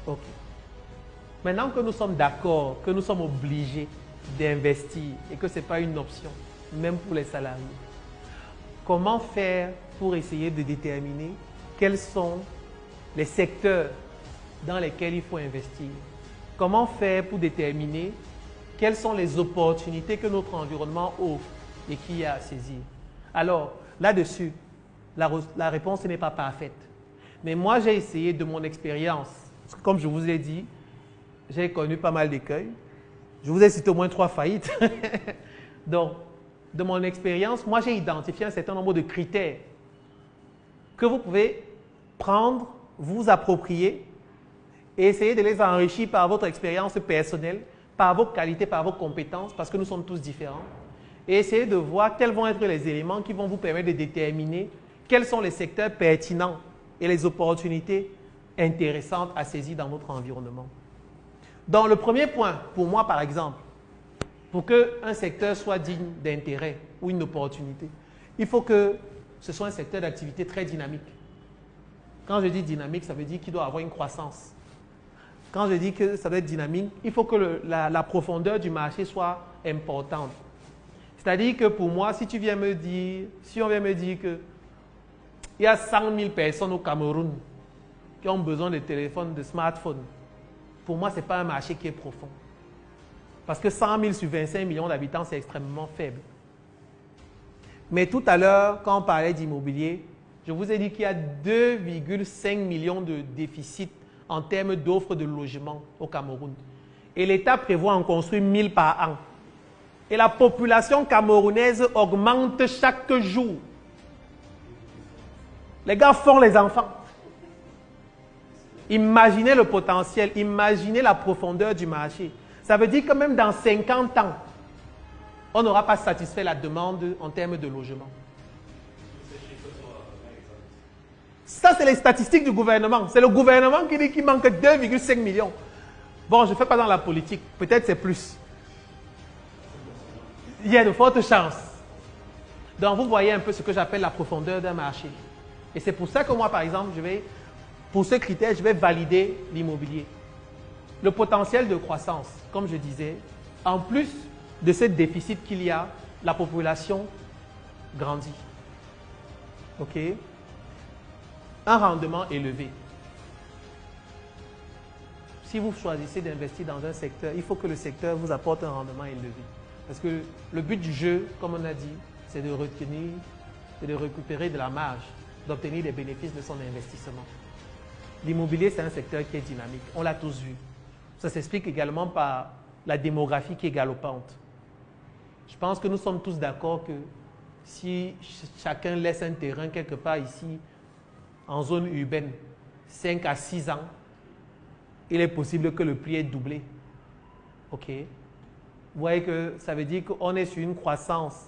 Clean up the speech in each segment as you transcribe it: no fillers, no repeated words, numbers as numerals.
Ok. Maintenant que nous sommes d'accord, que nous sommes obligés d'investir et que ce n'est pas une option, même pour les salariés, comment faire pour essayer de déterminer quels sont les secteurs dans lesquels il faut investir? Comment faire pour déterminer quelles sont les opportunités que notre environnement offre et qu'il y a à saisir? Alors, là-dessus, la réponse n'est pas parfaite. Mais moi, j'ai essayé de mon expérience. Comme je vous ai dit, j'ai connu pas mal d'écueils. Je vous ai cité au moins 3 faillites. Donc, de mon expérience, moi, j'ai identifié un certain nombre de critères que vous pouvez prendre, vous approprier et essayer de les enrichir par votre expérience personnelle, par vos qualités, par vos compétences, parce que nous sommes tous différents. Et essayer de voir quels vont être les éléments qui vont vous permettre de déterminer quels sont les secteurs pertinents et les opportunités intéressantes à saisir dans notre environnement. Dans le premier point, pour moi par exemple, pour qu'un secteur soit digne d'intérêt ou une opportunité, il faut que ce soit un secteur d'activité très dynamique. Quand je dis dynamique, ça veut dire qu'il doit avoir une croissance. Quand je dis que ça doit être dynamique, il faut que la profondeur du marché soit importante. C'est-à-dire que pour moi, si on vient me dire qu'il y a 100 000 personnes au Cameroun qui ont besoin de téléphones, de smartphones, pour moi, ce n'est pas un marché qui est profond. Parce que 100 000 sur 25 millions d'habitants, c'est extrêmement faible. Mais tout à l'heure, quand on parlait d'immobilier, je vous ai dit qu'il y a 2,5 millions de déficits en termes d'offres de logement au Cameroun. Et l'État prévoit en construire 1000 par an. Et la population camerounaise augmente chaque jour. Les gars font les enfants. Imaginez le potentiel, imaginez la profondeur du marché. Ça veut dire que même dans 50 ans, on n'aura pas satisfait la demande en termes de logement. Ça, c'est les statistiques du gouvernement. C'est le gouvernement qui dit qu'il manque 2,5 millions. Bon, je ne fais pas dans la politique. Peut-être c'est plus. Il y a de fortes chances. Donc, vous voyez un peu ce que j'appelle la profondeur d'un marché. Et c'est pour ça que moi, par exemple, pour ce critère, je vais valider l'immobilier. Le potentiel de croissance, comme je disais, en plus de ce déficit qu'il y a, la population grandit. OK? Un rendement élevé. Si vous choisissez d'investir dans un secteur, il faut que le secteur vous apporte un rendement élevé. Parce que le but du jeu, comme on a dit, c'est de retenir et de récupérer de la marge, d'obtenir des bénéfices de son investissement. L'immobilier, c'est un secteur qui est dynamique. On l'a tous vu. Ça s'explique également par la démographie qui est galopante. Je pense que nous sommes tous d'accord que si chacun laisse un terrain quelque part ici, en zone urbaine, 5 à 6 ans, il est possible que le prix ait doublé. OK? Vous voyez que ça veut dire qu'on est sur une croissance.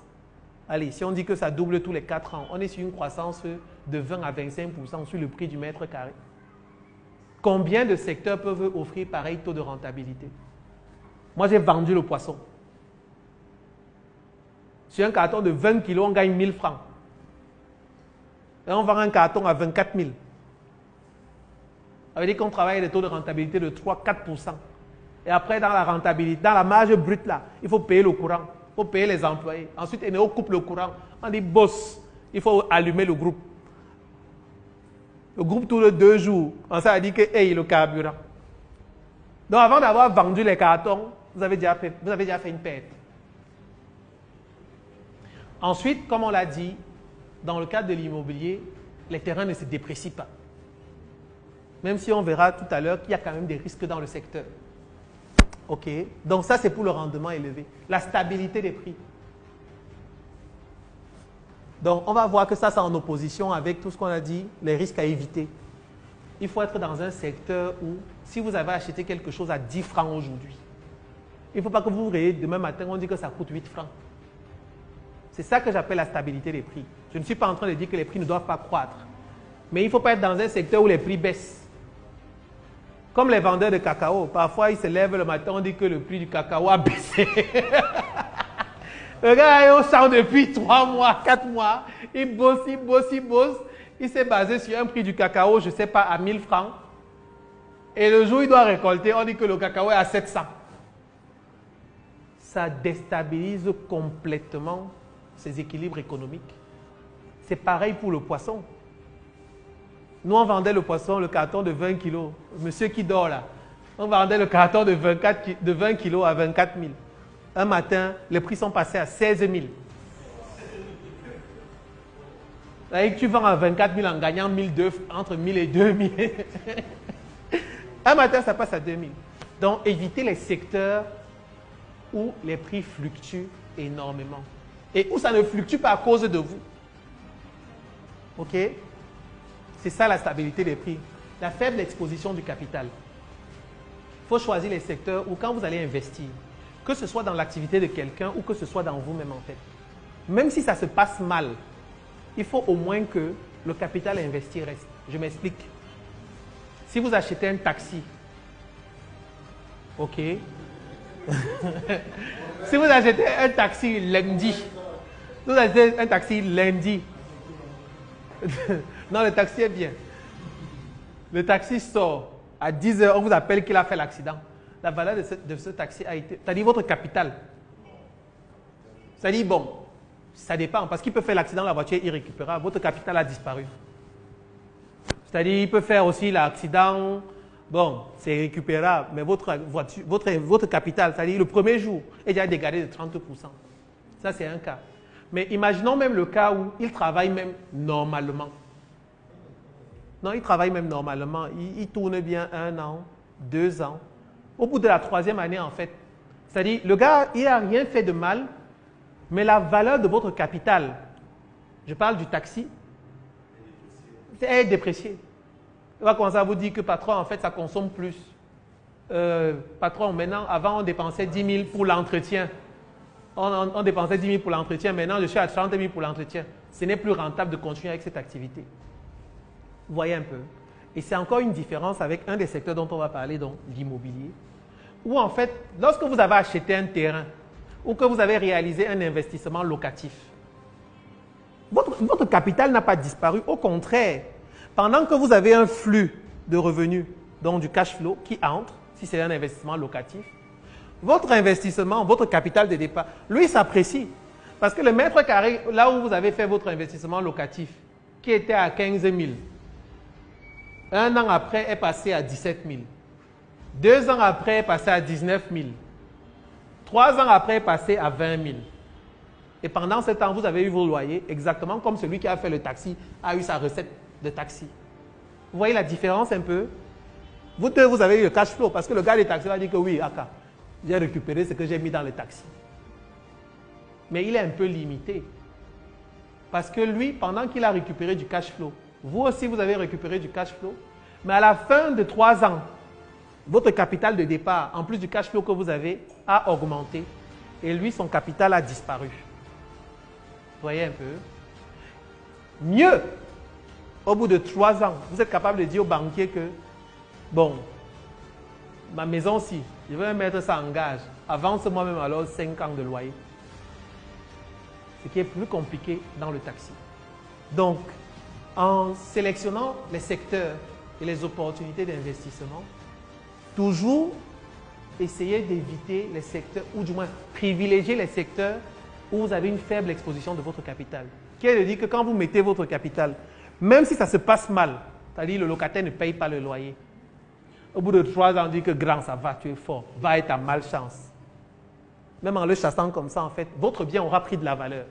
Allez, si on dit que ça double tous les 4 ans, on est sur une croissance de 20 à 25% sur le prix du mètre carré. Combien de secteurs peuvent offrir pareil taux de rentabilité? Moi, j'ai vendu le poisson. Sur un carton de 20 kilos, on gagne 1000 francs. Et on vend un carton à 24 000. Ça veut dire qu'on travaille des taux de rentabilité de 3-4%. Et après, dans la rentabilité, dans la marge brute, là, il faut payer le courant. Il faut payer les employés. Ensuite, Eneo coupe le courant. On dit, boss, il faut allumer le groupe. Le groupe tourne 2 jours. On s'est dit que, hey, le carburant. Donc, avant d'avoir vendu les cartons, vous avez déjà fait une perte. Ensuite, comme on l'a dit, dans le cadre de l'immobilier, les terrains ne se déprécient pas. Même si on verra tout à l'heure qu'il y a quand même des risques dans le secteur. OK? Donc ça, c'est pour le rendement élevé. La stabilité des prix. Donc, on va voir que ça, c'est en opposition avec tout ce qu'on a dit, les risques à éviter. Il faut être dans un secteur où, si vous avez acheté quelque chose à 10 francs aujourd'hui, il ne faut pas que vous vous réveillez demain matin, on dit que ça coûte 8 francs. C'est ça que j'appelle la stabilité des prix. Je ne suis pas en train de dire que les prix ne doivent pas croître. Mais il ne faut pas être dans un secteur où les prix baissent. Comme les vendeurs de cacao, parfois ils se lèvent le matin, on dit que le prix du cacao a baissé. Le gars est au champ depuis 3 mois, 4 mois. Il bosse, il bosse, il bosse. Il s'est basé sur un prix du cacao, je ne sais pas, à 1000 francs. Et le jour où il doit récolter, on dit que le cacao est à 700. Ça déstabilise complètement ses équilibres économiques. C'est pareil pour le poisson. Nous, on vendait le poisson, le carton de 20 kilos. Monsieur qui dort là, on vendait le carton de 20 kilos à 24 000. Un matin, les prix sont passés à 16 000. C'est-à-dire que tu vends à 24 000 en gagnant 1002, entre 1000 et 2000. Un matin, ça passe à 2000. Donc, évitez les secteurs où les prix fluctuent énormément. Et où ça ne fluctue pas à cause de vous. OK? C'est ça la stabilité des prix. La faible exposition du capital. Il faut choisir les secteurs où quand vous allez investir, que ce soit dans l'activité de quelqu'un ou que ce soit dans vous-même en fait. Même si ça se passe mal, il faut au moins que le capital investi reste. Je m'explique. Si vous achetez un taxi, ok. Si vous achetez un taxi lundi, vous achetez un taxi lundi. Non, le taxi est bien. Le taxi sort à 10 h, on vous appelle qu'il a fait l'accident. La valeur de ce taxi a été, c'est-à-dire votre capital. C'est-à-dire, bon, ça dépend, parce qu'il peut faire l'accident, la voiture est irrécupérable, votre capital a disparu. C'est-à-dire, il peut faire aussi l'accident, bon, c'est récupérable, mais votre capital, c'est-à-dire le premier jour, est déjà dégradé de 30%. Ça, c'est un cas. Mais imaginons même le cas où il travaille même normalement. Non, il travaille même normalement. Il tourne bien 1 an, 2 ans. Au bout de la 3e année, en fait, c'est-à-dire, le gars, il n'a rien fait de mal, mais la valeur de votre capital, je parle du taxi, est dépréciée. Il va commencer à vous dire que patron, en fait, ça consomme plus. Patron, maintenant, avant, on dépensait 10 000 pour l'entretien. On dépensait 10 000 pour l'entretien. Maintenant, je suis à 30 000 pour l'entretien. Ce n'est plus rentable de continuer avec cette activité. Vous voyez un peu. Et c'est encore une différence avec un des secteurs dont on va parler, donc l'immobilier. Où en fait, lorsque vous avez acheté un terrain ou que vous avez réalisé un investissement locatif, votre capital n'a pas disparu. Au contraire, pendant que vous avez un flux de revenus, donc du cash flow qui entre, si c'est un investissement locatif, votre investissement, votre capital de départ, lui s'apprécie. Parce que le mètre carré, là où vous avez fait votre investissement locatif, qui était à 15 000, 1 an après est passé à 17 000. 2 ans après est passé à 19 000. 3 ans après est passé à 20 000. Et pendant ce temps, vous avez eu vos loyers, exactement comme celui qui a fait le taxi a eu sa recette de taxi. Vous voyez la différence un peu? Vous deux, vous avez eu le cash flow parce que le gars des taxis va dire que oui, Aka, j'ai récupéré ce que j'ai mis dans le taxi. Mais il est un peu limité. Parce que lui, pendant qu'il a récupéré du cash flow, vous aussi, vous avez récupéré du cash flow. Mais à la fin de 3 ans, votre capital de départ, en plus du cash flow que vous avez, a augmenté. Et lui, son capital a disparu. Vous voyez un peu? Mieux, au bout de 3 ans, vous êtes capable de dire au banquier que, bon, ma maison-ci, je vais mettre ça en gage. Avance-moi même alors 5 ans de loyer. Ce qui est plus compliqué dans le taxi. Donc, en sélectionnant les secteurs et les opportunités d'investissement, toujours essayer d'éviter les secteurs, ou du moins privilégier les secteurs où vous avez une faible exposition de votre capital. Qui est de dire que quand vous mettez votre capital, même si ça se passe mal, c'est-à-dire le locataire ne paye pas le loyer, au bout de 3 ans, on dit que grand, ça va, tu es fort, va être à malchance. Même en le chassant comme ça, en fait, votre bien aura pris de la valeur.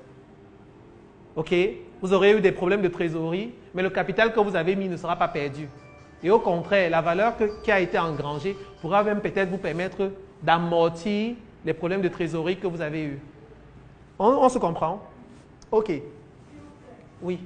OK? Vous aurez eu des problèmes de trésorerie, mais le capital que vous avez mis ne sera pas perdu. Et au contraire, la valeur qui a été engrangée pourra même peut-être vous permettre d'amortir les problèmes de trésorerie que vous avez eus. On se comprend? OK. Oui.